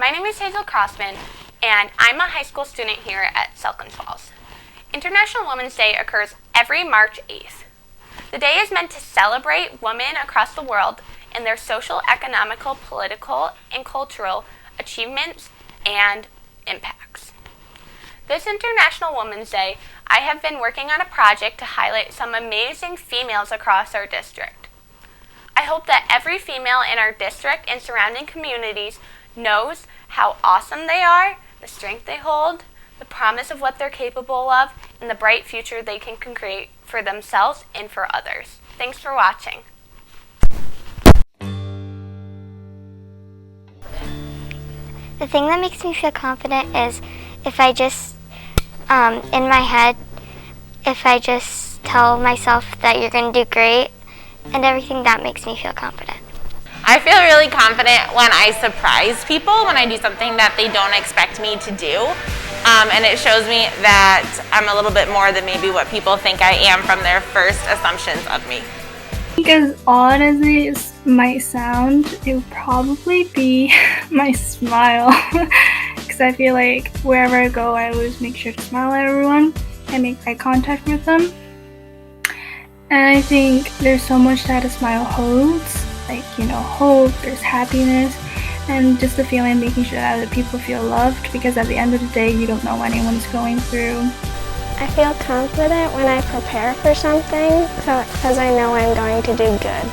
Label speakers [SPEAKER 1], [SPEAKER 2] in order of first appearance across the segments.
[SPEAKER 1] My name is Hazel Crossman, and I'm a high school student here at Selkirk Falls. International Women's Day occurs every March 8th. The day is meant to celebrate women across the world and their social, economical, political, and cultural achievements and impacts. This International Women's Day, I have been working on a project to highlight some amazing females across our district. I hope that every female in our district and surrounding communities knows how awesome they are, the strength they hold, the promise of what they're capable of, and the bright future they can create for themselves and for others. Thanks for watching.
[SPEAKER 2] The thing that makes me feel confident is if I just, in my head, if I just tell myself that you're going to do great and everything, that makes me feel confident.
[SPEAKER 3] I feel really confident when I surprise people, when I do something that they don't expect me to do. And it shows me that I'm a little bit more than maybe what people think I am from their first assumptions of me.
[SPEAKER 4] I think as odd as it might sound, it would probably be my smile. Because I feel like wherever I go, I always make sure to smile at everyone and make eye contact with them. And I think there's so much that a smile holds, like, hope, there's happiness, and just the feeling of making sure that other people feel loved, because at the end of the day, you don't know what anyone's going through.
[SPEAKER 5] I feel confident when I prepare for something because I know I'm going to do good.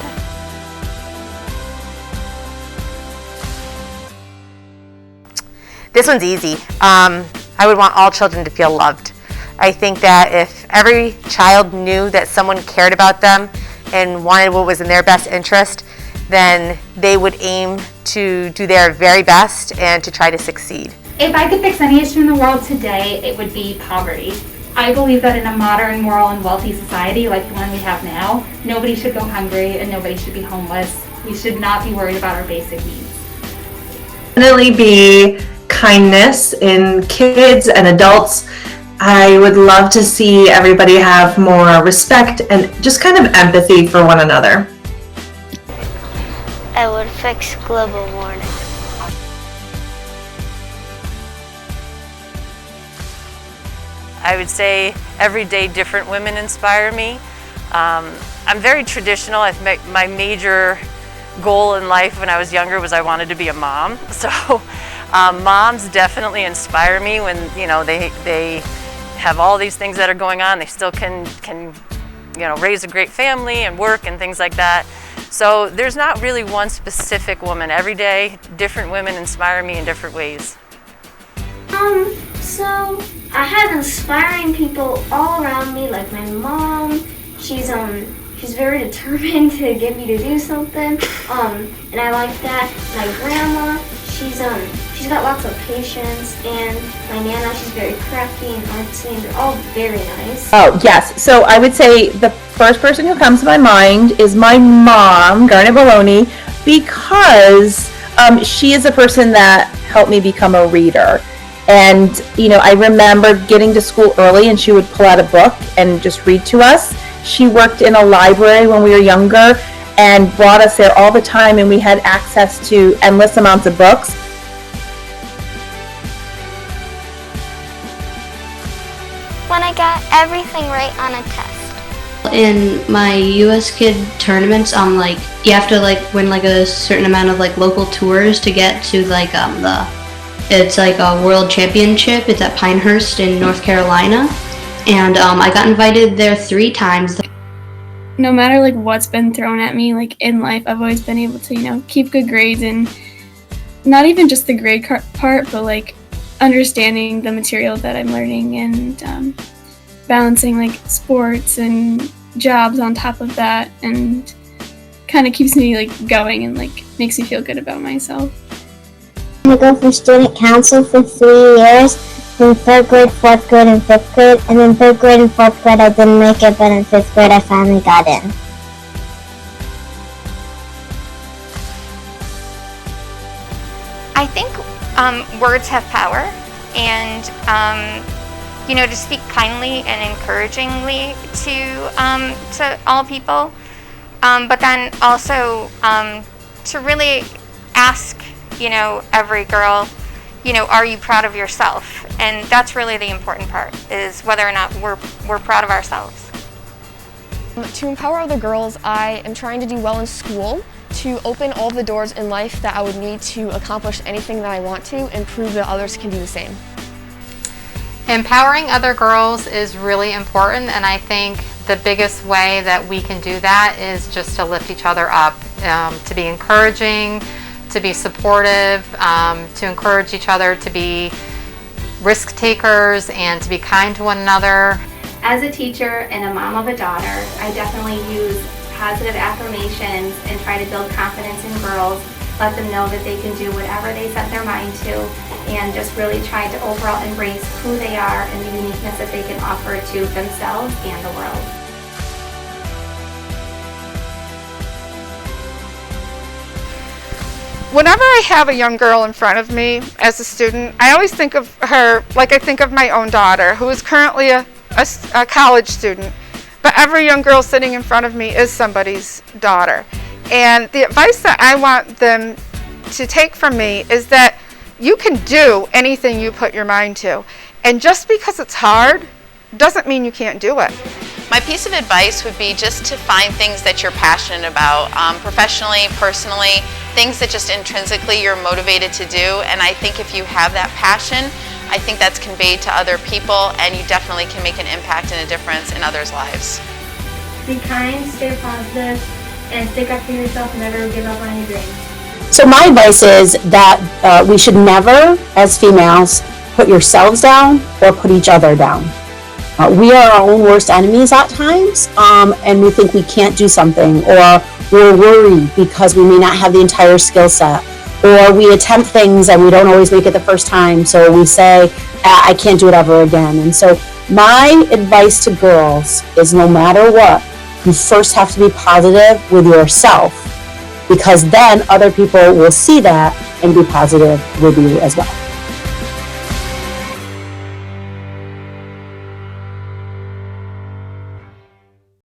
[SPEAKER 6] This one's easy. I would want all children to feel loved. I think that if every child knew that someone cared about them and wanted what was in their best interest, then they would aim to do their very best and to try to succeed.
[SPEAKER 7] If I could fix any issue in the world today, it would be poverty. I believe that in a modern, moral, and wealthy society like the one we have now, nobody should go hungry and nobody should be homeless. We should not be worried about our basic needs.
[SPEAKER 8] Definitely be kindness in kids and adults. I would love to see everybody have more respect and just kind of empathy for one another.
[SPEAKER 2] I would fix global warming.
[SPEAKER 9] I would say every day different women inspire me. I'm very traditional. My major goal in life when I was younger was I wanted to be a mom. So moms definitely inspire me when they have all these things that are going on. They still can raise a great family and work and things like that. So there's not really one specific woman. Every day different women inspire me in different ways.
[SPEAKER 10] So I have inspiring people all around me, like my mom. She's very determined to get me to do something. And I like that. My grandma, she's got lots of patience, and my nana, she's very crafty and artsy, and they're all very nice.
[SPEAKER 8] Oh, yes. So I would say the first person who comes to my mind is my mom, Garnet Baloney, because she is a person that helped me become a reader. And, I remember getting to school early and she would pull out a book and just read to us. She worked in a library when we were younger and brought us there all the time, and we had access to endless amounts of books.
[SPEAKER 2] When I got everything right on a test.
[SPEAKER 11] In my US Kid tournaments, you have to win a certain amount of local tours to get to it's a world championship. It's at Pinehurst in North Carolina, and I got invited there 3 times.
[SPEAKER 4] No matter what's been thrown at me in life, I've always been able to keep good grades, and not even just the grade part, but understanding the material that I'm learning, and balancing sports and jobs on top of that, and kind of keeps me going and makes me feel good about myself.
[SPEAKER 2] I'm going to go for student council for 3 years, in 3rd grade, 4th grade, and 5th grade, and in 3rd grade and 4th grade I didn't make it, but in 5th grade I finally got in.
[SPEAKER 12] I think words have power, and to speak kindly and encouragingly to all people, but then also to really ask every girl are you proud of yourself? And that's really the important part, is whether or not we're proud of ourselves.
[SPEAKER 13] To empower other girls, I am trying to do well in school, to open all the doors in life that I would need to accomplish anything that I want to, and prove that others can do the same.
[SPEAKER 14] Empowering other girls is really important, and I think the biggest way that we can do that is just to lift each other up, to be encouraging, to be supportive, to encourage each other to be risk takers and to be kind to one another.
[SPEAKER 7] As a teacher and a mom of a daughter, I definitely use positive affirmations and try to build confidence in girls, let them know that they can do whatever they set their mind to, and just really try to overall embrace who they are and the uniqueness that they can offer to themselves and the world.
[SPEAKER 15] Whenever I have a young girl in front of me as a student, I always think of her like I think of my own daughter, who is currently a college student. But every young girl sitting in front of me is somebody's daughter. And the advice that I want them to take from me is that you can do anything you put your mind to. And just because it's hard doesn't mean you can't do it.
[SPEAKER 3] My piece of advice would be just to find things that you're passionate about, professionally, personally, things that just intrinsically you're motivated to do. And I think if you have that passion, I think that's conveyed to other people, and you definitely can make an impact and a difference in others' lives.
[SPEAKER 10] Be kind, stay positive, and stick up for yourself and never give up on your dreams.
[SPEAKER 16] So my advice is that we should never, as females, put yourselves down or put each other down. We are our own worst enemies at times, and we think we can't do something, or we're worried because we may not have the entire skill set, or we attempt things and we don't always make it the first time, so we say, I can't do it ever again. And so my advice to girls is, no matter what, you first have to be positive with yourself, because then other people will see that and be positive with you as well.